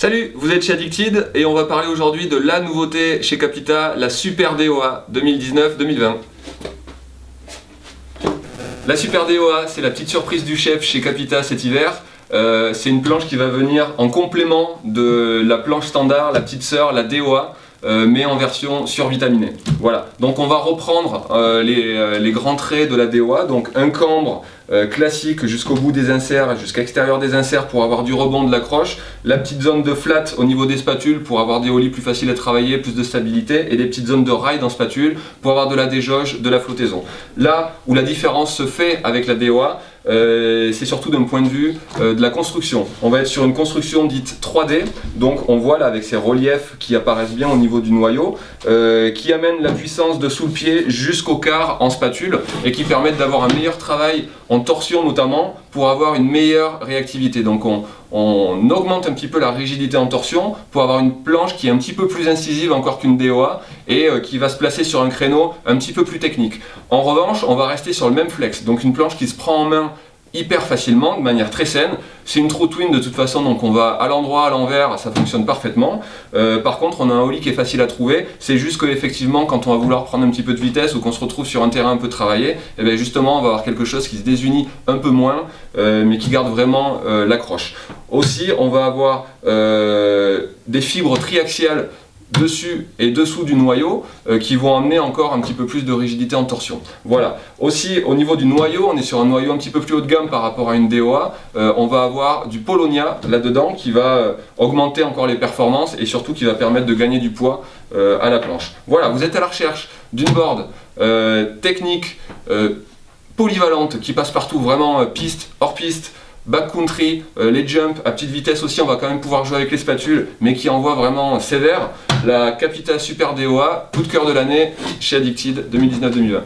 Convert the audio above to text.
Salut, vous êtes chez Addicted et on va parler aujourd'hui de la nouveauté chez Capita, la Super DOA 2019-2020. La Super DOA, c'est la petite surprise du chef chez Capita cet hiver. C'est une planche qui va venir en complément de la planche standard, la petite sœur, la DOA, mais en version survitaminée. Voilà, donc on va reprendre les grands traits de la DOA, donc un cambre classique jusqu'au bout des inserts, jusqu'à l'extérieur des inserts pour avoir du rebond de l'accroche, la petite zone de flat au niveau des spatules pour avoir des ollies plus faciles à travailler, plus de stabilité, et des petites zones de rail dans spatule pour avoir de la déjauge, de la flottaison. Là où la différence se fait avec la DOA, c'est surtout d'un point de vue de la construction. On va être sur une construction dite 3D, donc on voit là avec ces reliefs qui apparaissent bien au niveau du noyau, qui amènent la puissance de sous le pied jusqu'au quart en spatule et qui permettent d'avoir un meilleur travail en torsion notamment pour avoir une meilleure réactivité. Donc on augmente un petit peu la rigidité en torsion pour avoir une planche qui est un petit peu plus incisive encore qu'une DOA et qui va se placer sur un créneau un petit peu plus technique. En revanche, on va rester sur le même flex, donc une planche qui se prend en main hyper facilement, de manière très saine. C'est une true twin de toute façon, donc on va à l'endroit, à l'envers, ça fonctionne parfaitement. Par contre, on a un ollie qui est facile à trouver. C'est juste qu'effectivement, quand on va vouloir prendre un petit peu de vitesse ou qu'on se retrouve sur un terrain un peu travaillé, et bien justement, on va avoir quelque chose qui se désunit un peu moins, mais qui garde vraiment l'accroche. Aussi, on va avoir des fibres triaxiales dessus et dessous du noyau qui vont amener encore un petit peu plus de rigidité en torsion. Voilà. Aussi au niveau du noyau, on est sur un noyau un petit peu plus haut de gamme par rapport à une DOA. On va avoir du Polonia là-dedans qui va augmenter encore les performances et surtout qui va permettre de gagner du poids à la planche. Voilà, vous êtes à la recherche d'une board technique, polyvalente, qui passe partout, vraiment piste, hors piste, backcountry, les jumps à petite vitesse aussi, on va quand même pouvoir jouer avec les spatules, mais qui envoie vraiment sévère. La Capita Super DOA, coup de cœur de l'année chez Addicted 2019-2020.